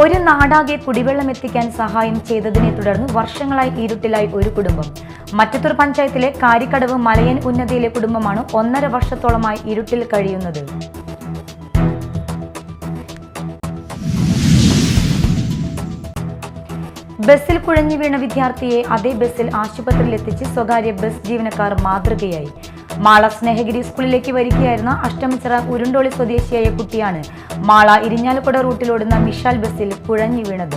ഒരു നാടാകെ കുടിവെള്ളം എത്തിക്കാൻ സഹായം ചെയ്തതിനെ തുടർന്ന് വർഷങ്ങളായി ഇരുട്ടിലായി ഒരു കുടുംബം. മറ്റത്തൂർ പഞ്ചായത്തിലെ കാരിക്കടവ് മലയൻ ഉന്നതിയിലെ കുടുംബമാണ് 1.5 വർഷത്തോളമായി ഇരുട്ടിൽ കഴിയുന്നത്. ബസ്സിൽ കുഴഞ്ഞു വീണ വിദ്യാർത്ഥിയെ അതേ ബസ്സിൽ ആശുപത്രിയിലെത്തിച്ച് സ്വകാര്യ ബസ് ജീവനക്കാർ മാതൃകയായി. മാള സ്നേഹഗിരി സ്കൂളിലേക്ക് വരികയായിരുന്ന അഷ്ടമിച്ചിറ ഉരുണ്ടോളി സ്വദേശിയായ കുട്ടിയാണ് മാള ഇരിഞ്ഞാലക്കുട റൂട്ടിലോടുന്ന മിഷാൽ ബസ്സിൽ കുഴഞ്ഞു വീണത്.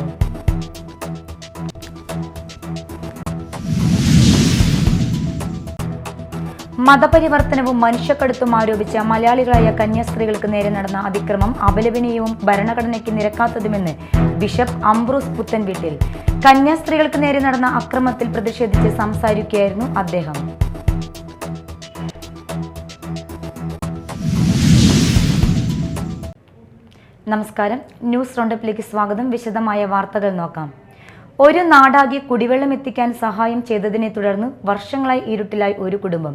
മതപരിവർത്തനവും മനുഷ്യക്കടത്തും ആരോപിച്ച മലയാളികളായ കന്യാസ്ത്രീകൾക്ക് നേരെ നടന്ന അതിക്രമം അപലപനീയവും ഭരണഘടനയ്ക്ക് നിരക്കാത്തതുമെന്ന് ബിഷപ്പ് അംബ്രോസ് പുത്തൻവീട്ടിൽ. കന്യാസ്ത്രീകൾക്ക് നേരെ നടന്ന അക്രമത്തിൽ പ്രതിഷേധിച്ച് സംസാരിക്കുകയായിരുന്നു അദ്ദേഹം. നമസ്കാരം, ന്യൂസ് റൗണ്ടപ്പിലേക്ക് സ്വാഗതം. വിശദമായ വാർത്തകൾ നോക്കാം. ഒരു നാടാകെ കുടിവെള്ളം എത്തിക്കാൻ സഹായം ചെയ്തതിനെ തുടർന്ന് വർഷങ്ങളായി ഇരുട്ടിലായി ഒരു കുടുംബം.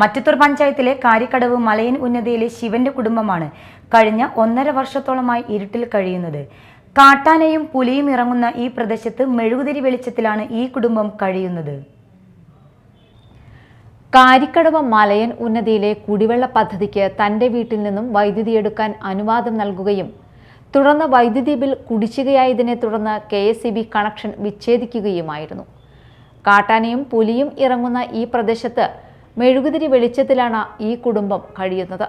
മറ്റത്തൂർ പഞ്ചായത്തിലെ കാരിക്കടവ് മലയൻ ഉന്നതിയിലെ ശിവന്റെ കുടുംബമാണ് കഴിഞ്ഞ 1.5 വർഷത്തോളമായി ഇരുട്ടിൽ കഴിയുന്നത്. കാട്ടാനയും പുലിയും ഇറങ്ങുന്ന ഈ പ്രദേശത്ത് മെഴുകുതിരി വെളിച്ചത്തിലാണ് ഈ കുടുംബം കഴിയുന്നത്. കാരിക്കടവ് മലയൻ ഉന്നതിയിലെ കുടിവെള്ള പദ്ധതിക്ക് തന്റെ വീട്ടിൽ നിന്നും വൈദ്യുതി എടുക്കാൻ അനുവാദം നൽകുകയും തുടർന്ന് വൈദ്യുതി ബിൽ കുടിശ്ശികയായതിനെ തുടർന്ന് KSEB കണക്ഷൻ വിച്ഛേദിക്കുകയുമായിരുന്നു. കാട്ടാനയും പുലിയും ഇറങ്ങുന്ന ഈ പ്രദേശത്ത് മെഴുകുതിരി വെളിച്ചത്തിലാണ് ഈ കുടുംബം കഴിയുന്നത്.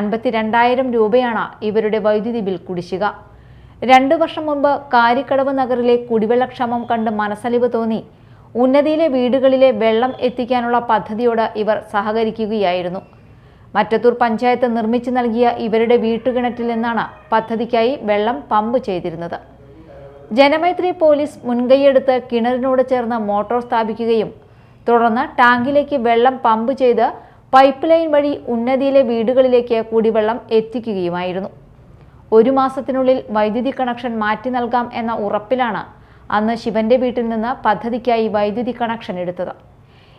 52,000 രൂപയാണ് ഇവരുടെ വൈദ്യുതി ബിൽ കുടിശ്ശിക. 2 വർഷം മുമ്പ് കാരിക്കടവ് നഗറിലെ കുടിവെള്ളക്ഷാമം കണ്ട് മനസ്സലിവ് തോന്നി ഉന്നതിയിലെ വീടുകളിലെ വെള്ളം എത്തിക്കാനുള്ള പദ്ധതിയോട് ഇവർ സഹകരിക്കുകയായിരുന്നു. മറ്റത്തൂർ പഞ്ചായത്ത് നിർമ്മിച്ചു നൽകിയ ഇവരുടെ വീട്ടുകിണറ്റിൽ നിന്നാണ് പദ്ധതിക്കായി വെള്ളം പമ്പ് ചെയ്തിരുന്നത്. ജനമൈത്രി പോലീസ് മുൻകൈയെടുത്ത് കിണറിനോട് ചേർന്ന് മോട്ടോർ സ്ഥാപിക്കുകയും തുടർന്ന് ടാങ്കിലേക്ക് വെള്ളം പമ്പ് ചെയ്ത് പൈപ്പ് ലൈൻ വഴി ഉന്നതിയിലെ വീടുകളിലേക്ക് കുടിവെള്ളം എത്തിക്കുകയുമായിരുന്നു. 1 മാസത്തിനുള്ളിൽ വൈദ്യുതി കണക്ഷൻ മാറ്റി നൽകാം എന്ന ഉറപ്പിലാണ് അന്ന് ശിവന്റെ വീട്ടിൽ നിന്ന് പദ്ധതിക്കായി വൈദ്യുതി കണക്ഷൻ എടുത്തത്.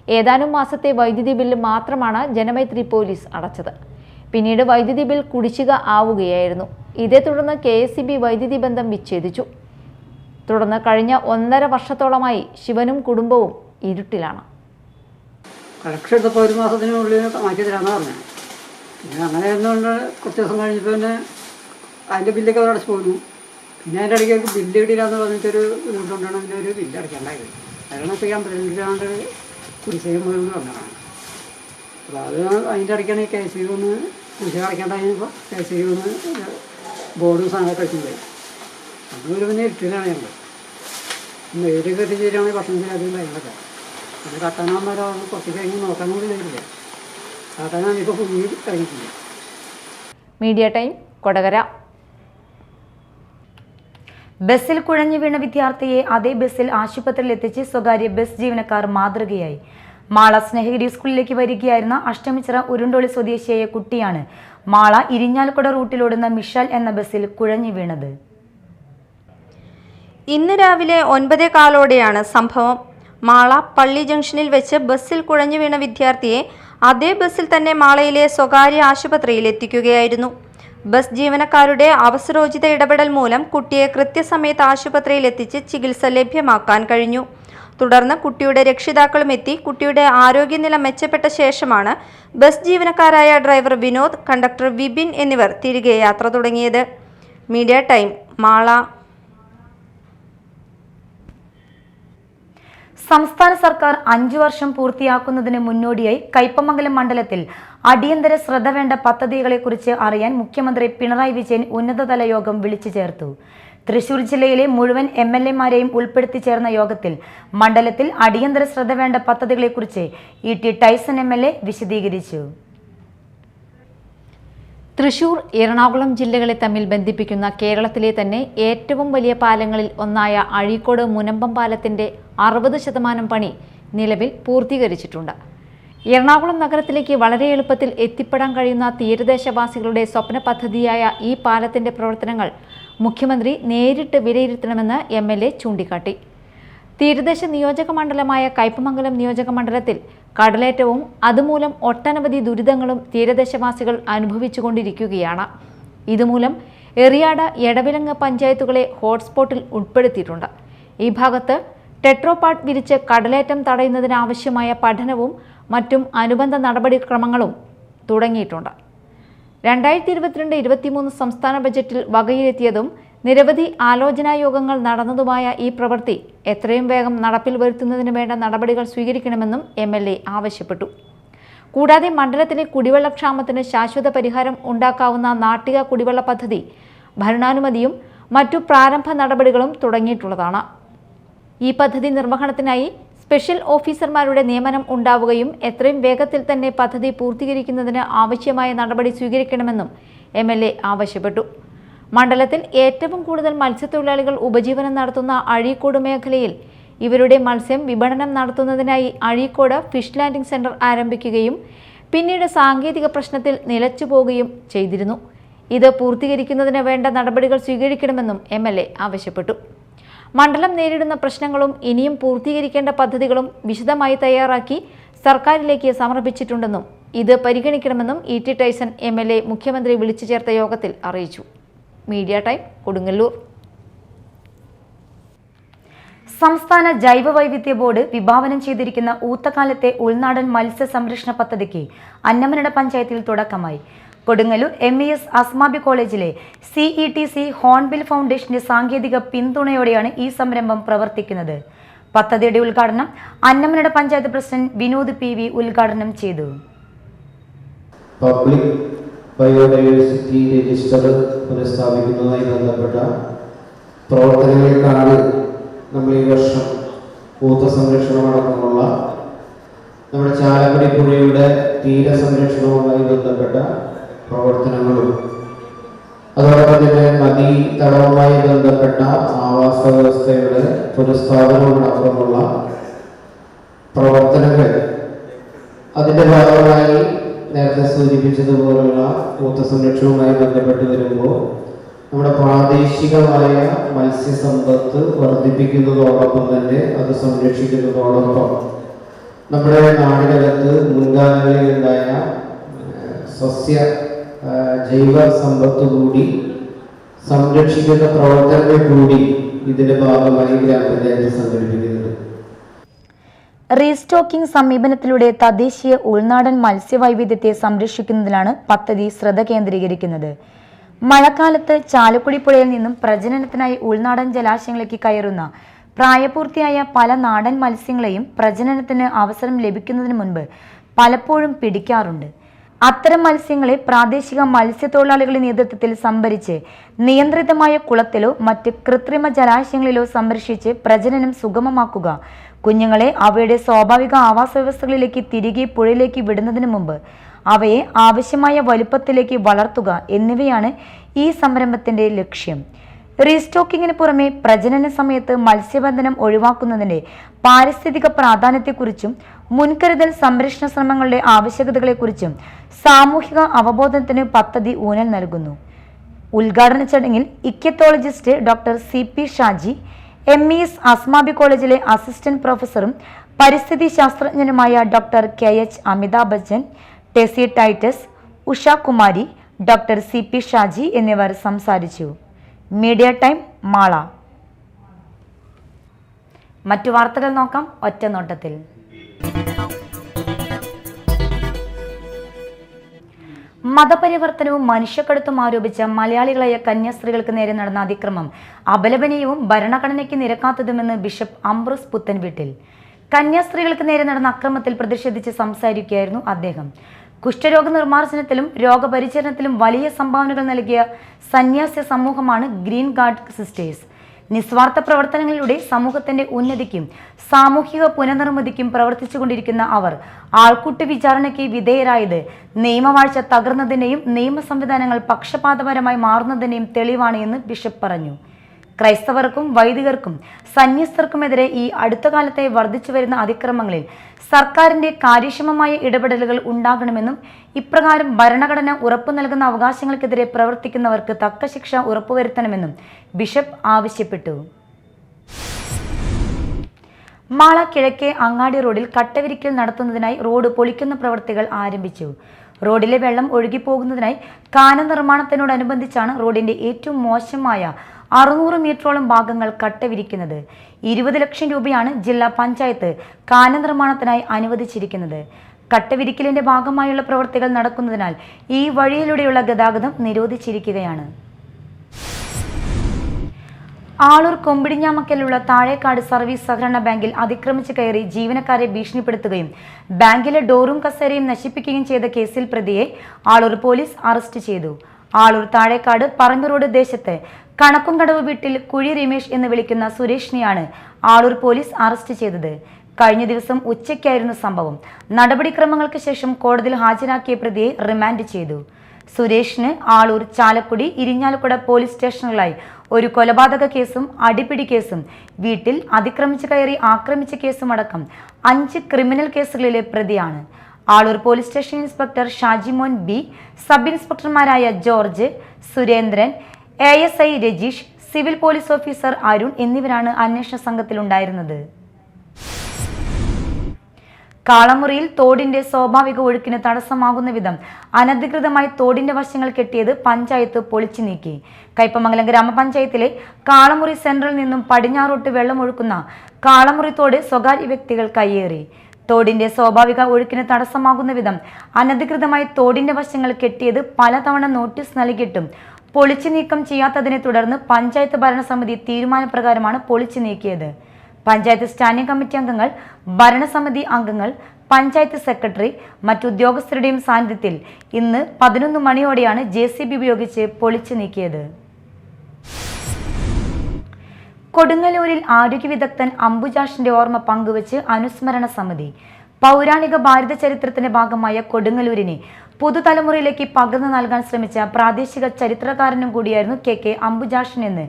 ഏതാനും മാസത്തെ വൈദ്യുതി ബില്ല് മാത്രമാണ് ജനമൈത്രി പോലീസ് അടച്ചത്. പിന്നീട് വൈദ്യുതി ബിൽ കുടിശ്ശിക ആവുകയായിരുന്നു. ഇതേ തുടർന്ന് KSEB വൈദ്യുതി ബന്ധം വിച്ഛേദിച്ചു. തുടർന്ന് കഴിഞ്ഞ 1.5 വർഷത്തോളമായി ശിവനും കുടുംബവും ഇരുട്ടിലാണ്. കണക്ഷൻ എടുത്തപ്പോൾ 1 മാസത്തിനുള്ളിൽ മാറ്റി തരാമെന്ന് പറഞ്ഞു. പിന്നെ അങ്ങനെ ഒന്നുകൊണ്ട് കുറച്ച് ദിവസം കഴിഞ്ഞപ്പോൾ പിന്നെ അതിൻ്റെ ബില്ലൊക്കെ അവർ അടച്ചു പോകുന്നു. പിന്നെ അതിൻ്റെ ഇടയ്ക്ക് ബില്ല് കിട്ടിയില്ലാന്ന് പറഞ്ഞിട്ടൊരു ഇതുകൊണ്ടാണ് അതിൻ്റെ ഒരു ബില്ല് അടയ്ക്കേണ്ടായത്. അതാണ് ചെയ്യാൻ പറ്റില്ലാണ്ട് കുടിശ്ശിക മുഴുവൻ വന്നതാണ്. അപ്പോൾ അത് അതിൻ്റെ ഇടയ്ക്കാണ് KSEB ഒന്ന് കുടിശ്ശിക അടയ്ക്കേണ്ടപ്പോൾ KSEB ഒന്ന് ബോർഡും സാധനമൊക്കെ വെച്ചിട്ടുണ്ടായി. അതൊരു പിന്നെ ഇട്ടിലാണ് ഞങ്ങൾ നേരിട്ട് കെട്ടി ചെയ്താണെങ്കിൽ ഭക്ഷണത്തിനധികം കാര്യങ്ങളൊക്കെ. അത് കട്ടാനാകുമ്പോൾ കുറച്ച് കഴിഞ്ഞ് നോക്കാൻ കൂടി കഴിയില്ല. കാട്ടാനാണ് ഇപ്പോൾ കുഞ്ഞി കഴിഞ്ഞിട്ടില്ല. Media time, Kodakara. ബസ്സിൽ കുഴഞ്ഞു വീണ വിദ്യാർത്ഥിയെ അതേ ബസ്സിൽ ആശുപത്രിയിലെത്തിച്ച് സ്വകാര്യ ബസ് ജീവനക്കാർ മാതൃകയായി. മാള സ്നേഹഗിരി സ്കൂളിലേക്ക് വരികയായിരുന്ന അഷ്ടമിച്ചിറ ഉരുണ്ടോളി സ്വദേശിയായ കുട്ടിയാണ് മാള ഇരിഞ്ഞാലക്കുട റൂട്ടിലോടുന്ന മിഷാൽ എന്ന ബസ്സിൽ കുഴഞ്ഞു വീണത്. ഇന്ന് രാവിലെ 9:15 സംഭവം. മാള പള്ളി ജംഗ്ഷനിൽ വെച്ച് ബസ്സിൽ കുഴഞ്ഞു വീണ വിദ്യാർത്ഥിയെ അതേ ബസ്സിൽ തന്നെ മാളയിലെ സ്വകാര്യ ആശുപത്രിയിൽ എത്തിക്കുകയായിരുന്നു. ബസ് ജീവനക്കാരുടെ അവസരോചിത ഇടപെടൽ മൂലം കുട്ടിയെ കൃത്യസമയത്ത് ആശുപത്രിയിൽ എത്തിച്ച് ചികിത്സ ലഭ്യമാക്കാൻ കഴിഞ്ഞു. തുടർന്ന് കുട്ടിയുടെ രക്ഷിതാക്കളും എത്തി കുട്ടിയുടെ ആരോഗ്യനില മെച്ചപ്പെട്ട ശേഷമാണ് ബസ് ജീവനക്കാരായ ഡ്രൈവർ വിനോദ്, കണ്ടക്ടർ വിപിൻ എന്നിവർ തിരികെ യാത്ര തുടങ്ങിയത്. Media time, Mala. സംസ്ഥാന സർക്കാർ 5 വർഷം പൂർത്തിയാക്കുന്നതിന് മുന്നോടിയായി കയ്പമംഗലം മണ്ഡലത്തിൽ അടിയന്തര ശ്രദ്ധ വേണ്ട പദ്ധതികളെക്കുറിച്ച് അറിയാൻ മുഖ്യമന്ത്രി പിണറായി വിജയൻ ഉന്നതതല യോഗം വിളിച്ചു ചേർത്തു. തൃശൂർ ജില്ലയിലെ മുഴുവൻ MLA-മാരെയും ഉൾപ്പെടുത്തി ചേർന്ന യോഗത്തിൽ മണ്ഡലത്തിൽ അടിയന്തര ശ്രദ്ധ വേണ്ട പദ്ധതികളെക്കുറിച്ച് ET ടൈസൺ MLA വിശദീകരിച്ചു. തൃശൂർ, എറണാകുളം ജില്ലകളെ തമ്മിൽ ബന്ധിപ്പിക്കുന്ന കേരളത്തിലെ തന്നെ ഏറ്റവും വലിയ പാലങ്ങളിൽ ഒന്നായ അഴീക്കോട് മുനമ്പം പാലത്തിന്റെ 60% പണി നിലവിൽ പൂർത്തീകരിച്ചിട്ടുണ്ട്. എറണാകുളം നഗരത്തിലേക്ക് വളരെ എളുപ്പത്തിൽ എത്തിപ്പെടാൻ കഴിയുന്ന തീരദേശവാസികളുടെ സ്വപ്ന പദ്ധതിയായ ഈ പാലത്തിന്റെ പ്രവർത്തനങ്ങൾ മുഖ്യമന്ത്രി നേരിട്ട് വിലയിരുത്തണമെന്ന് MLA ചൂണ്ടിക്കാട്ടി. തീരദേശ നിയോജക മണ്ഡലമായ കയ്പമംഗലം നിയോജക മണ്ഡലത്തിൽ കടലേറ്റവും അതുമൂലം ഒട്ടനവധി ദുരിതങ്ങളും തീരദേശവാസികൾ അനുഭവിച്ചുകൊണ്ടിരിക്കുകയാണ്. ഇതുമൂലം എറിയാട്, എടവിലങ്ങ് പഞ്ചായത്തുകളെ ഹോട്ട്സ്പോട്ടിൽ ഉൾപ്പെടുത്തിയിട്ടുണ്ട്. ഈ ഭാഗത്ത് ടെട്രോപാഡ് വിരിച്ച് കടലേറ്റം തടയുന്നതിനാവശ്യമായ പഠനവും മറ്റും അനുബന്ധ നടപടിക്രമങ്ങളും തുടങ്ങിയിട്ടുണ്ട്. 2022-23 സംസ്ഥാന ബജറ്റിൽ വകയിരുത്തിയതും നിരവധി ആലോചനായോഗങ്ങൾ നടന്നതുമായ ഈ പ്രവൃത്തി എത്രയും വേഗം നടപ്പിൽ വരുത്തുന്നതിന് വേണ്ട നടപടികൾ സ്വീകരിക്കണമെന്നും MLA ആവശ്യപ്പെട്ടു. കൂടാതെ മണ്ഡലത്തിലെ കുടിവെള്ളക്ഷാമത്തിന് ശാശ്വത പരിഹാരം ഉണ്ടാക്കാവുന്ന നാട്ടിക കുടിവെള്ള പദ്ധതി ഭരണാനുമതിയും മറ്റു പ്രാരംഭ നടപടികളും തുടങ്ങിയിട്ടുള്ളതാണ്. ഈ പദ്ധതി നിർവഹണത്തിനായി സ്പെഷ്യൽ ഓഫീസർമാരുടെ നിയമനം ഉണ്ടാവുകയും എത്രയും വേഗത്തിൽ തന്നെ പദ്ധതി പൂർത്തീകരിക്കുന്നതിന് ആവശ്യമായ നടപടി സ്വീകരിക്കണമെന്നും MLA ആവശ്യപ്പെട്ടു. മണ്ഡലത്തിൽ ഏറ്റവും കൂടുതൽ മത്സ്യത്തൊഴിലാളികൾ ഉപജീവനം നടത്തുന്ന അഴീക്കോട് മേഖലയിൽ ഇവരുടെ മത്സ്യം വിപണനം നടത്തുന്നതിനായി അഴീക്കോട് ഫിഷ് ലാൻഡിംഗ് സെന്റർ ആരംഭിക്കുകയും പിന്നീട് സാങ്കേതിക പ്രശ്നത്തിൽ നിലച്ചുപോകുകയും ചെയ്തിരുന്നു. ഇത് പൂർത്തീകരിക്കുന്നതിന് വേണ്ട നടപടികൾ സ്വീകരിക്കണമെന്നും MLA ആവശ്യപ്പെട്ടു. മണ്ഡലം നേരിടുന്ന പ്രശ്നങ്ങളും ഇനിയും പൂർത്തീകരിക്കേണ്ട പദ്ധതികളും വിശദമായി തയ്യാറാക്കി സർക്കാരിലേക്ക് സമർപ്പിച്ചിട്ടുണ്ടെന്നും ഇത് പരിഗണിക്കണമെന്നും E.T. ടൈസൺ MLA മുഖ്യമന്ത്രി വിളിച്ചു ചേർത്ത യോഗത്തിൽ അറിയിച്ചു. Media time, Kodungallur. സംസ്ഥാന ജൈവവൈവിധ്യ ബോർഡ് വിഭാവനം ചെയ്തിരിക്കുന്ന ഊത്തക്കാലത്തെ ഉൾനാടൻ മത്സ്യ സംരക്ഷണ പദ്ധതിക്ക് അന്നമനട പഞ്ചായത്തിൽ തുടക്കമായി. കൊടുങ്ങല്ലൂർ MES അസ്മാബി കോളേജിലെ CETC ഹോൺബിൽ ഫൗണ്ടേഷന്റെ സാങ്കേതിക പിന്തുണയോടെയാണ് ഈ സംരംഭം പ്രവർത്തിക്കുന്നത്. പദ്ധതിയുടെ ഉദ്ഘാടനം അന്നമനട പഞ്ചായത്ത് പ്രസിഡന്റ് വിനോദ് PV ഉദ്ഘാടനം ചെയ്തു. പബ്ലിക് ബയോഡൈവേഴ്സിറ്റി രജിസ്റ്റർ പുനഃസ്ഥാപിക്കുന്നതുമായി ബന്ധപ്പെട്ട പ്രവർത്തനങ്ങൾക്കാണ് നമ്മൾ ഈ വർഷം ഊത്ത സംരക്ഷണമടക്കമുള്ള നമ്മുടെ ചാലക്കുടി പുഴയുടെ തീരസംരക്ഷണവുമായി ബന്ധപ്പെട്ട പ്രവർത്തനങ്ങളും അതോടൊപ്പം തന്നെ നദീ തടവുമായി ബന്ധപ്പെട്ട ആവാസ വ്യവസ്ഥയുടെ പുനഃസ്ഥാപനവുമടക്കമുള്ള പ്രവർത്തനങ്ങൾ അതിൻ്റെ ഭാഗമായി നേരത്തെ സൂചിപ്പിച്ചതുപോലുള്ള ഊത്ത സംരക്ഷണവുമായി ബന്ധപ്പെട്ട് വരുമ്പോൾ നമ്മുടെ പ്രാദേശികമായ മത്സ്യസമ്പത്ത് വർദ്ധിപ്പിക്കുന്നതോടൊപ്പം തന്നെ അത് സംരക്ഷിക്കുന്നതോടൊപ്പം നമ്മുടെ നാടിനകത്ത് മുൻകാലങ്ങളിൽ ഉണ്ടായ സസ്യ ജൈവ സമ്പത്ത് കൂടി സംരക്ഷിക്കുന്ന പ്രവർത്തനങ്ങൾ കൂടി ഇതിന്റെ ഭാഗമായി ഗ്രാമപഞ്ചായത്ത് സംഘടിപ്പിക്കുന്നുണ്ട്. റീസ്റ്റോക്കിംഗ് സമീപനത്തിലൂടെ തദ്ദേശീയ ഉൾനാടൻ മത്സ്യവൈവിധ്യത്തെ സംരക്ഷിക്കുന്നതിലാണ് പദ്ധതി ശ്രദ്ധ കേന്ദ്രീകരിക്കുന്നത്. മഴക്കാലത്ത് ചാലക്കുടി പുഴയിൽ നിന്നും പ്രജനനത്തിനായി ഉൾനാടൻ ജലാശയങ്ങളിലേക്ക് കയറുന്ന പ്രായപൂർത്തിയായ പല നാടൻ മത്സ്യങ്ങളെയും പ്രജനനത്തിന് അവസരം ലഭിക്കുന്നതിന് മുൻപ് പലപ്പോഴും പിടിക്കാറുണ്ട്. അത്തരം മത്സ്യങ്ങളെ പ്രാദേശിക മത്സ്യത്തൊഴിലാളികളുടെ നേതൃത്വത്തിൽ സംഭരിച്ച് നിയന്ത്രിതമായ കുളത്തിലോ മറ്റ് കൃത്രിമ ജലാശയങ്ങളിലോ സംരക്ഷിച്ച് പ്രജനനം സുഗമമാക്കുക, കുഞ്ഞുങ്ങളെ അവയുടെ സ്വാഭാവിക ആവാസ വ്യവസ്ഥകളിലേക്ക് തിരികെ പുഴയിലേക്ക് വിടുന്നതിന് മുമ്പ് അവയെ ആവശ്യമായ വലുപ്പത്തിലേക്ക് വളർത്തുക എന്നിവയാണ് ഈ സംരംഭത്തിന്റെ ലക്ഷ്യം. റീസ്റ്റോക്കിങ്ങിന് പുറമെ പ്രജനന സമയത്ത് മത്സ്യബന്ധനം ഒഴിവാക്കുന്നതിന്റെ പാരിസ്ഥിതിക പ്രാധാന്യത്തെക്കുറിച്ചും മുൻകരുതൽ സംരക്ഷണ ശ്രമങ്ങളുടെ ആവശ്യകതകളെക്കുറിച്ചും സാമൂഹിക അവബോധനത്തിന് പദ്ധതി ഊന്നൽ നൽകുന്നു. ഉദ്ഘാടന ചടങ്ങിൽ ichthyologist doctor CP Shaji, MES Asmabi കോളേജിലെ അസിസ്റ്റന്റ് പ്രൊഫസറും പരിസ്ഥിതി ശാസ്ത്രജ്ഞനുമായ doctor KH Amitabh Bachchan, Tessy Titus, Usha Kumari, doctor CP Shaji എന്നിവർ സംസാരിച്ചു. Media time, Mala. മറ്റു വാർത്തകൾ നോക്കാം ഒറ്റനോട്ടത്തിൽ. മതപരിവർത്തനവും മനുഷ്യക്കടത്തും ആരോപിച്ച മലയാളികളായ കന്യാസ്ത്രീകൾക്ക് നേരെ നടന്ന അതിക്രമം അപലപനീയവും ഭരണഘടനയ്ക്ക് നിരക്കാത്തതുമെന്ന് ബിഷപ്പ് അംബ്രോസ് പുത്തൻവീട്ടിൽ. കന്യാസ്ത്രീകൾക്ക് നേരെ നടന്ന അക്രമത്തിൽ പ്രതിഷേധിച്ച് സംസാരിക്കുകയായിരുന്നു അദ്ദേഹം. കുഷ്ഠരോഗ നിർമ്മാർജ്ജനത്തിലും രോഗപരിചരണത്തിലും വലിയ സംഭാവനകൾ നൽകിയ സന്യാസ സമൂഹമാണ് ഗ്രീൻ ഗാർഡ് സിസ്റ്റേഴ്സ്. നിസ്വാർത്ഥ പ്രവർത്തനങ്ങളിലൂടെ സമൂഹത്തിന്റെ ഉന്നതിക്കും സാമൂഹിക പുനർനിർമ്മിതിക്കും പ്രവർത്തിച്ചുകൊണ്ടിരിക്കുന്ന അവർ ആൾക്കൂട്ട വിചാരണയ്ക്ക് വിധേയരായത് നിയമവാഴ്ച തകർന്നതിന്റെയും നിയമ സംവിധാനങ്ങൾ പക്ഷപാതപരമായി മാറുന്നതിന്റെയും തെളിവാണ് എന്ന് ബിഷപ്പ് പറഞ്ഞു. ക്രൈസ്തവർക്കും വൈദികർക്കും സന്യസ്തർക്കുമെതിരെ ഈ അടുത്ത കാലത്തെ വർദ്ധിച്ചു വരുന്ന അതിക്രമങ്ങളിൽ സർക്കാരിന്റെ കാര്യക്ഷമമായ ഇടപെടലുകൾ ഉണ്ടാകണമെന്നും ഇപ്രകാരം ഭരണഘടന ഉറപ്പു നൽകുന്ന അവകാശങ്ങൾക്കെതിരെ പ്രവർത്തിക്കുന്നവർക്ക് തക്ക ശിക്ഷ ഉറപ്പുവരുത്തണമെന്നും ബിഷപ്പ് ആവശ്യപ്പെട്ടു. മാള കിഴക്കേ അങ്ങാടി റോഡിൽ കട്ടവിരിക്കൽ നടത്തുന്നതിനായി റോഡ് പൊളിക്കുന്ന പ്രവൃത്തികൾ ആരംഭിച്ചു. റോഡിലെ വെള്ളം ഒഴുകിപ്പോകുന്നതിനായി കാന നിർമ്മാണത്തിനോടനുബന്ധിച്ചാണ് റോഡിന്റെ ഏറ്റവും മോശമായ 600 മീറ്ററോളം ഭാഗങ്ങൾ കട്ടവിരിക്കുന്നത്. 20 ലക്ഷം രൂപയാണ് ജില്ലാ പഞ്ചായത്ത് കാന നിർമ്മാണത്തിനായി അനുവദിച്ചിരിക്കുന്നത്. കട്ടവിരിക്കലിന്റെ ഭാഗമായുള്ള പ്രവൃത്തികൾ നടക്കുന്നതിനാൽ ഈ വഴിയിലൂടെയുള്ള ഗതാഗതം നിരോധിച്ചിരിക്കുകയാണ്. ആളൂർ കൊമ്പിടിഞ്ഞാമക്കലുള്ള താഴേക്കാട് സർവീസ് സഹകരണ ബാങ്കിൽ അതിക്രമിച്ച് കയറി ജീവനക്കാരെ ഭീഷണിപ്പെടുത്തുകയും ബാങ്കിലെ ഡോറും കസേരയും നശിപ്പിക്കുകയും ചെയ്ത കേസിൽ പ്രതിയെ ആളൂർ പോലീസ് അറസ്റ്റ് ചെയ്തു. ആളൂർ താഴേക്കാട് പറമ്പ് റോഡ് ദേശത്ത് കണക്കുംകടവ് വീട്ടിൽ കുഴി രമേശ് എന്ന് വിളിക്കുന്ന സുരേഷിനെയാണ് ആളൂർ പോലീസ് അറസ്റ്റ് ചെയ്തത്. കഴിഞ്ഞ ദിവസം ഉച്ചയ്ക്കായിരുന്നു സംഭവം. നടപടിക്രമങ്ങൾക്ക് ശേഷം കോടതിയിൽ ഹാജരാക്കിയ പ്രതിയെ റിമാൻഡ് ചെയ്തു. സുരേഷിന് ആളൂർ, ചാലക്കുടി, ഇരിഞ്ഞാലക്കുട പോലീസ് സ്റ്റേഷനുകളായി ഒരു കൊലപാതക കേസും അടിപിടി കേസും വീട്ടിൽ അതിക്രമിച്ച് കയറി ആക്രമിച്ച കേസും അടക്കം 5 ക്രിമിനൽ കേസുകളിലെ പ്രതിയാണ്. Aloor police station inspector Shajimon B, sub ഇൻസ്പെക്ടർമാരായ George, Surendran, ASI Rajeesh, civil police officer Arun എന്നിവരാണ് അന്വേഷണ സംഘത്തിലുണ്ടായിരുന്നത്. കാളമുറിയിൽ തോടിന്റെ സ്വാഭാവിക ഒഴുക്കിന് തടസ്സമാകുന്ന വിധം അനധികൃതമായി തോടിന്റെ വശങ്ങൾ കെട്ടിയത് പഞ്ചായത്ത് പൊളിച്ചു നീക്കി. കയ്പമംഗലം ഗ്രാമപഞ്ചായത്തിലെ കാളമുറി സെന്ററിൽ നിന്നും പടിഞ്ഞാറോട്ട് വെള്ളം ഒഴുക്കുന്ന കാളമുറി തോട് സ്വകാര്യ വ്യക്തികൾ കയ്യേറി. തോടിന്റെ സ്വാഭാവിക ഒഴുക്കിന് തടസ്സമാകുന്ന വിധം അനധികൃതമായി തോടിന്റെ വശങ്ങൾ കെട്ടിയത് പലതവണ നോട്ടീസ് നൽകിയിട്ടും പൊളിച്ചു നീക്കം ചെയ്യാത്തതിനെ തുടർന്ന് പഞ്ചായത്ത് ഭരണസമിതി തീരുമാനപ്രകാരമാണ് പൊളിച്ചു നീക്കിയത്. പഞ്ചായത്ത് സ്റ്റാൻഡിംഗ് കമ്മിറ്റി അംഗങ്ങൾ, ഭരണസമിതി അംഗങ്ങൾ, പഞ്ചായത്ത് സെക്രട്ടറി, മറ്റുദ്യോഗസ്ഥരുടെയും സാന്നിധ്യത്തിൽ ഇന്ന് 11 മണിയോടെയാണ് JCB ഉപയോഗിച്ച് പൊളിച്ചു നീക്കിയത്. കൊടുങ്ങല്ലൂരിൽ ആരോഗ്യ വിദഗ്ധൻ അംബുജാഷിന്റെ ഓർമ്മ പങ്കുവച്ച് അനുസ്മരണ സമിതി. പൗരാണിക ഭാരത ചരിത്രത്തിന്റെ ഭാഗമായ കൊടുങ്ങല്ലൂരിനെ പുതുതലമുറയിലേക്ക് പകർന്നു നൽകാൻ ശ്രമിച്ച പ്രാദേശിക ചരിത്രകാരനും കൂടിയായിരുന്നു KK അംബുജാഷനെന്ന്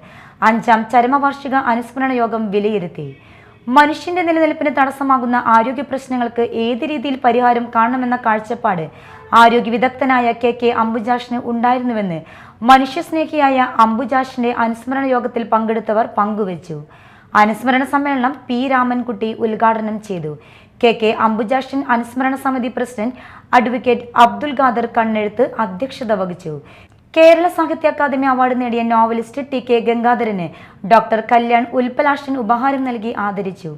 5ാം ചരമവാർഷിക അനുസ്മരണ യോഗം വിലയിരുത്തി. മനുഷ്യന്റെ നിലനിൽപ്പിന് തടസ്സമാകുന്ന ആരോഗ്യ പ്രശ്നങ്ങൾക്ക് ഏത് രീതിയിൽ പരിഹാരം കാണണമെന്ന കാഴ്ചപ്പാട് ആരോഗ്യ വിദഗ്ധനായ KK അംബുജാഷിന് ഉണ്ടായിരുന്നുവെന്ന് മനുഷ്യസ്നേഹിയായ അംബുജാഷിന്റെ അനുസ്മരണ യോഗത്തിൽ പങ്കെടുത്തവർ പങ്കുവച്ചു. അനുസ്മരണ സമ്മേളനം P. രാമൻകുട്ടി ഉദ്ഘാടനം ചെയ്തു. KK അംബുജാഷൻ അനുസ്മരണ സമിതി പ്രസിഡന്റ് അഡ്വക്കേറ്റ് അബ്ദുൽ ഖാദർ കണ്ണെഴുത്ത് അധ്യക്ഷത വഹിച്ചു. കേരള സാഹിത്യ അക്കാദമി അവാർഡ് നേടിയ novelist TK Gangadharan doctor Kalyan ഉൽപ്പലാഷൻ ഉപഹാരം നൽകി ആദരിച്ചു.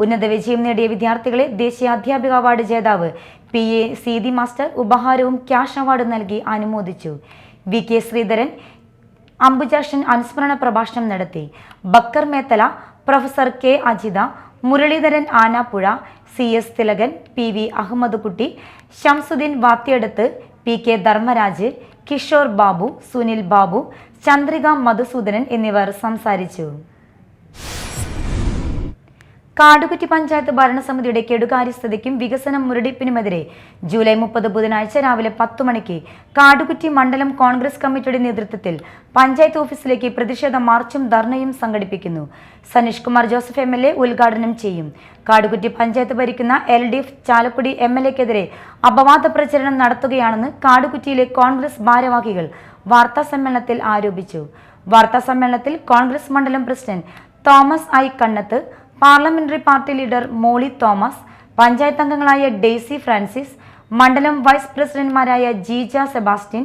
ഉന്നത വിജയം നേടിയ വിദ്യാർത്ഥികളെ ദേശീയ അധ്യാപിക അവാർഡ് ജേതാവ് PA സീതി മാസ്റ്റർ ഉപഹാരവും ക്യാഷ് അവാർഡും നൽകി അനുമോദിച്ചു. VK ശ്രീധരൻ അംബുജാഷൻ അനുസ്മരണ പ്രഭാഷണം നടത്തി. Bakkar Methala, professor K. Ajitha, Muraleedharan Anappuzha, CS Thilakan, PV Ahammed Kutty, Shamsuddin വാത്തിയടത്ത്, PK Dharmaraj, Kishore Babu, Sunil Babu, Chandrika Madhusoodanan എന്നിവർ സംസാരിച്ചു. കാടുകുറ്റി പഞ്ചായത്ത് ഭരണസമിതിയുടെ കെടുകാര്യസ്ഥതയ്ക്കും വികസന മുരടിപ്പിനുമെതിരെ ജൂലൈ 30 ബുധനാഴ്ച രാവിലെ 10 മണിക്ക് കാടുകുറ്റി മണ്ഡലം കോൺഗ്രസ് കമ്മിറ്റിയുടെ നേതൃത്വത്തിൽ പഞ്ചായത്ത് ഓഫീസിലേക്ക് പ്രതിഷേധ മാർച്ചും ധർണയും സംഘടിപ്പിക്കുന്നു. സനീഷ് കുമാർ ജോസഫ് MLA ഉദ്ഘാടനം ചെയ്യും. കാടുകുറ്റി പഞ്ചായത്ത് ഭരിക്കുന്ന LDF ചാലക്കുടി MLAക്കെതിരെ അപവാദ പ്രചരണം നടത്തുകയാണെന്ന് കാടുകുറ്റിയിലെ കോൺഗ്രസ് ഭാരവാഹികൾ വാർത്താ സമ്മേളനത്തിൽ ആരോപിച്ചു. വാർത്താ സമ്മേളനത്തിൽ കോൺഗ്രസ് മണ്ഡലം president Thomas I. Kannath, parliamentary party leader Molly Thomas, panchayat അംഗങ്ങളായ ഡെയ്സി ഫ്രാൻസിസ്, മണ്ഡലം വൈസ് പ്രസിഡന്റുമാരായ ജീജ സെബാസ്റ്റ്യൻ,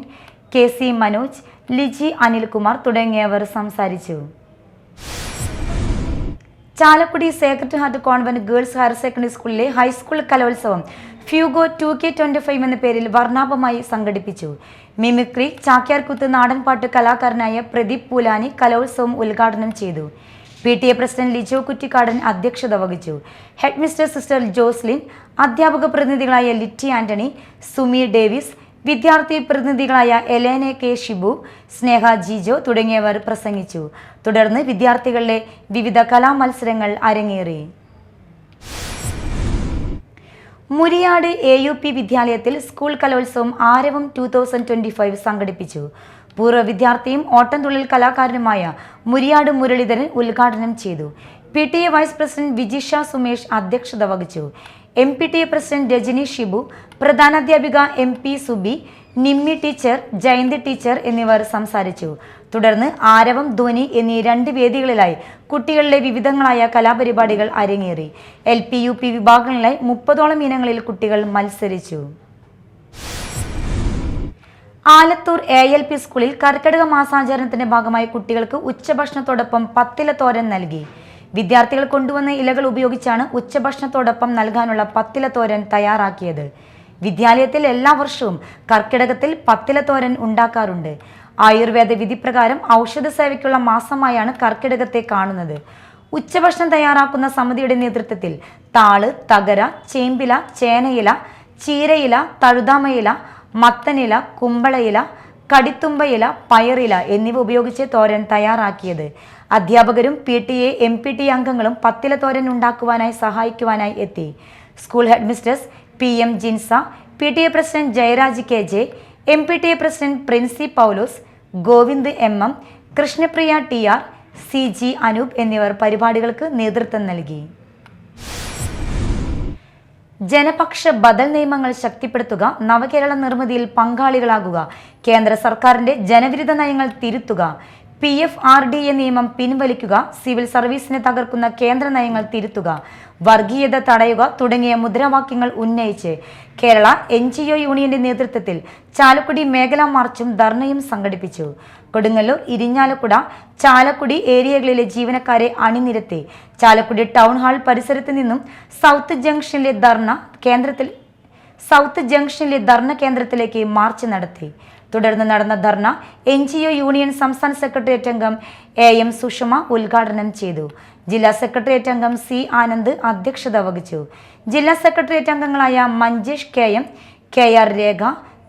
KC മനോജ്, ലിജി അനിൽകുമാർ തുടങ്ങിയവർ സംസാരിച്ചു. Chalakudy sacred heart convent girls higher secondary സ്കൂളിലെ ഹൈസ്കൂൾ കലോത്സവം ഫ്യൂഗോ 2K25 എന്ന പേരിൽ വർണ്ണാഭമായി സംഘടിപ്പിച്ചു. മിമിക്രി, ചാക്യാർകൂത്ത്, നാടൻപാട്ട് കലാകാരനായ പ്രദീപ് പൂലാനി കലോത്സവം ഉദ്ഘാടനം ചെയ്തു. PTA പ്രസിഡന്റ് ലിജോ കുറ്റിക്കാടൻ അധ്യക്ഷത വഹിച്ചു. ഹെഡ് മിസ്റ്റർ സിസ്റ്റർ ജോസ്ലിൻ, അധ്യാപക പ്രതിനിധികളായ ലിറ്റി ആന്റണി, സുമി ഡേവിസ്, വിദ്യാർത്ഥി പ്രതിനിധികളായ എലേന K. ഷിബു, സ്നേഹ ജിജോ തുടങ്ങിയവർ പ്രസംഗിച്ചു. തുടർന്ന് വിദ്യാർത്ഥികളുടെ വിവിധ കലാമത്സരങ്ങൾ അരങ്ങേറി. മുരിയാട് AUP വിദ്യാലയത്തിൽ സ്കൂൾ കലോത്സവം ആരവം 2025 സംഘടിപ്പിച്ചു. പൂർവ്വ വിദ്യാർത്ഥിയും ഓട്ടംതുള്ളൽ കലാകാരനുമായ മുരിയാട് മുരളീധരൻ ഉദ്ഘാടനം ചെയ്തു. PTA vice president Vijisha Sumesh അധ്യക്ഷത വഹിച്ചു. MPTA പ്രസിഡന്റ് രജനി ഷിബു, പ്രധാനാധ്യാപിക MP Subi, Nimmi teacher, Jayanthi teacher എന്നിവർ സംസാരിച്ചു. തുടർന്ന് ആരവം, ധ്വനി എന്നീ 2 വേദികളിലായി കുട്ടികളുടെ വിവിധങ്ങളായ കലാപരിപാടികൾ അരങ്ങേറി. LP UP വിഭാഗങ്ങളിലായി 30ഓളം ഇനങ്ങളിൽ കുട്ടികൾ മത്സരിച്ചു. ആലത്തൂർ ALP സ്കൂളിൽ കർക്കിടക മാസാചരണത്തിന്റെ ഭാഗമായി കുട്ടികൾക്ക് ഉച്ചഭക്ഷണത്തോടൊപ്പം പത്തില തോരൻ നൽകി. വിദ്യാർത്ഥികൾ കൊണ്ടുവന്ന ഇലകൾ ഉപയോഗിച്ചാണ് ഉച്ചഭക്ഷണത്തോടൊപ്പം നൽകാനുള്ള പത്തില തോരൻ തയ്യാറാക്കിയത്. വിദ്യാലയത്തിൽ എല്ലാ വർഷവും കർക്കിടകത്തിൽ പത്തില തോരൻ ഉണ്ടാക്കാറുണ്ട്. ആയുർവേദ വിധിപ്രകാരം ഔഷധ സേവയ്ക്കുള്ള മാസമായാണ് കർക്കിടകത്തെ കാണുന്നത്. ഉച്ചഭക്ഷണം തയ്യാറാക്കുന്ന സമിതിയുടെ നേതൃത്വത്തിൽ താള്, തകര, ചേമ്പില, ചേനയില, ചീരയില, തഴുതാമയില, മത്തനില, കുമ്പളയില, കടിത്തുമ്പയില, പയറില എന്നിവ ഉപയോഗിച്ച് തോരൻ തയ്യാറാക്കിയത്. അധ്യാപകരും PTA MPT അംഗങ്ങളും പത്തില തോരൻ ഉണ്ടാക്കുവാനായി സഹായിക്കുവാനായി എത്തി. School head mistress PM Jinsa, PTA president Jayaraj KJ, MPTA president Princy Paulose, Govind MM, Krishnapriya TR, CG Anoop എന്നിവർ പരിപാടികൾക്ക് നേതൃത്വം നൽകി. ജനപക്ഷ ബദൽ നിയമങ്ങൾ ശക്തിപ്പെടുത്തുക, നവകേരള നിർമ്മിതിയിൽ പങ്കാളികളാകുക, കേന്ദ്ര സർക്കാരിന്റെ ജനവിരുദ്ധ നയങ്ങൾ തിരുത്തുക, PFRDA നിയമം പിൻവലിക്കുക, സിവിൽ സർവീസിനെ തകർക്കുന്ന കേന്ദ്ര നയങ്ങൾ തിരുത്തുക, വർഗീയത തടയുക തുടങ്ങിയ മുദ്രാവാക്യങ്ങൾ ഉന്നയിച്ച് കേരള NGO യൂണിയന്റെ നേതൃത്വത്തിൽ ചാലക്കുടി മേഖലാ മാർച്ചും ധർണയും സംഘടിപ്പിച്ചു. കൊടുങ്ങല്ലൂർ, ഇരിഞ്ഞാലക്കുട, ചാലക്കുടി ഏരിയകളിലെ ജീവനക്കാരെ അണിനിരത്തി ചാലക്കുടി ടൗൺ ഹാൾ പരിസരത്ത് നിന്നും സൗത്ത് ജംഗ്ഷനിലെ ധർണ കേന്ദ്രത്തിലേക്ക് മാർച്ച് നടത്തി. തുടർന്ന് നടന്ന ധർണ NGO യൂണിയൻ സംസ്ഥാന സെക്രട്ടേറിയറ്റ് അംഗം AM സുഷമ ഉദ്ഘാടനം ചെയ്തു. ജില്ലാ സെക്രട്ടേറിയറ്റ് അംഗം C ആനന്ദ് അധ്യക്ഷത വഹിച്ചു. ജില്ലാ സെക്രട്ടേറിയറ്റ് അംഗങ്ങളായ മഞ്ജേഷ് KM, KR രേഖ,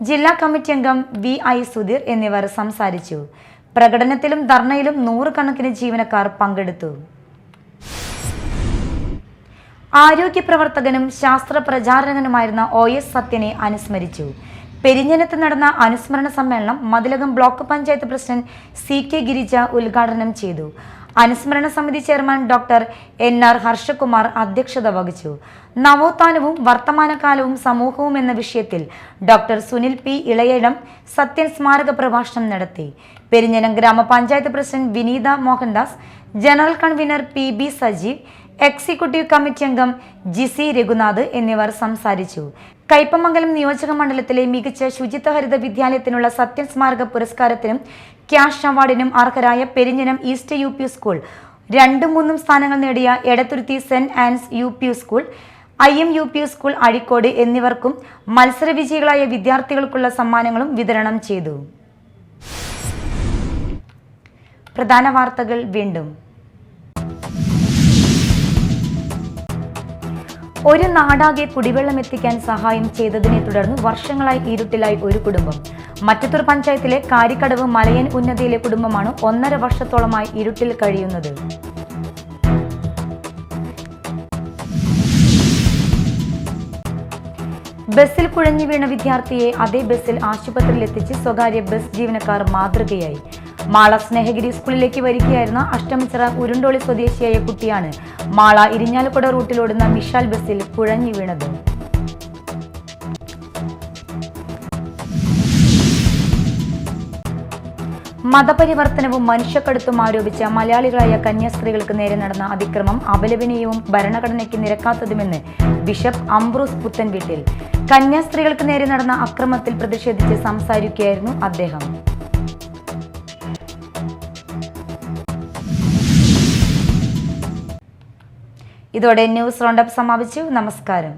ജില്ലാ കമ്മിറ്റി അംഗം VI സുധീർ എന്നിവർ സംസാരിച്ചു. പ്രകടനത്തിലും ധർണയിലും 100 കണക്കിന് ജീവനക്കാർ പങ്കെടുത്തു. ആരോഗ്യ പ്രവർത്തകനും ശാസ്ത്ര പ്രചാരകനുമായിരുന്ന OS സത്യനെ അനുസ്മരിച്ചു. പെരിഞ്ഞനത്ത് നടന്ന അനുസ്മരണ സമ്മേളനം Mathilakam block panchayat president CK Girija ഉദ്ഘാടനം ചെയ്തു. അനുസ്മരണ സമിതി ചെയർമാൻ ഡോക്ടർ NR ഹർഷകുമാർ അധ്യക്ഷത വഹിച്ചു. നവോത്ഥാനവും വർത്തമാനകാലവും സമൂഹവും എന്ന വിഷയത്തിൽ ഡോക്ടർ സുനിൽ P ഇളയിടം സത്യൻ സ്മാരക പ്രഭാഷണം നടത്തി. പെരിഞ്ഞനം ഗ്രാമപഞ്ചായത്ത് president Vineetha Mohandas, general convener PB Sajeev, executive committee അംഗം GC രഘുനാഥ് എന്നിവർ സംസാരിച്ചു. കയ്പമംഗലം നിയോജക മണ്ഡലത്തിലെ മികച്ച ശുചിത്വ ഹരിത വിദ്യാലയത്തിനുള്ള സത്യൻ സ്മാരക പുരസ്കാരത്തിനും ക്യാഷ് അവാർഡിനും അർഹരായ പെരിഞ്ഞനം ഈസ്റ്റ് UP സ്കൂൾ, 2-3 സ്ഥാനങ്ങൾ നേടിയ Edathiruthy Saint Ann's UP school, IM UP school Azhikode എന്നിവർക്കും മത്സര വിജയികളായ വിദ്യാർത്ഥികൾക്കുള്ള സമ്മാനങ്ങളും വിതരണം ചെയ്തു. പ്രധാന വാർത്തകൾ വീണ്ടും. ഒരു നാടാകെ കുടിവെള്ളം എത്തിക്കാൻ സഹായം ചെയ്തതിനെ തുടർന്ന് വർഷങ്ങളായി ഇരുട്ടിലായി ഒരു കുടുംബം. മറ്റത്തൂർ പഞ്ചായത്തിലെ കാരിക്കടവ് മലയൻ ഉന്നതിയിലെ കുടുംബമാണ് 1.5 വർഷത്തോളമായി ഇരുട്ടിൽ കഴിയുന്നത്. ബസ്സിൽ കുഴഞ്ഞു വീണ വിദ്യാർത്ഥിയെ അതേ ബസ്സിൽ ആശുപത്രിയിൽ എത്തിച്ച് സ്വകാര്യ ബസ് ജീവനക്കാർ മാതൃകയായി. മാള സ്നേഹഗിരി സ്കൂളിലേക്ക് വരികയായിരുന്ന അഷ്ടമിച്ചിറ ഉരുണ്ടോളി സ്വദേശിയായ കുട്ടിയാണ് മാള ഇരിഞ്ഞാലക്കുട റൂട്ടിലോടുന്ന മിഷാൽ ബസ്സിൽ കുഴഞ്ഞു വീണത്. മതപരിവർത്തനവും മനുഷ്യക്കടത്തും ആരോപിച്ച മലയാളികളായ കന്യാസ്ത്രീകൾക്ക് നേരെ നടന്ന അതിക്രമം അപലപനീയവും ഭരണഘടനയ്ക്ക് നിരക്കാത്തതുമെന്ന് ബിഷപ്പ് അംബ്രോസ് പുത്തൻവീട്ടിൽ. കന്യാസ്ത്രീകൾക്ക് നേരെ നടന്ന അക്രമത്തിൽ പ്രതിഷേധിച്ച് സംസാരിക്കുകയായിരുന്നു അദ്ദേഹം. ഇതോടെ ന്യൂസ് റൗണ്ടപ്പ് സമാപിച്ചു. നമസ്കാരം.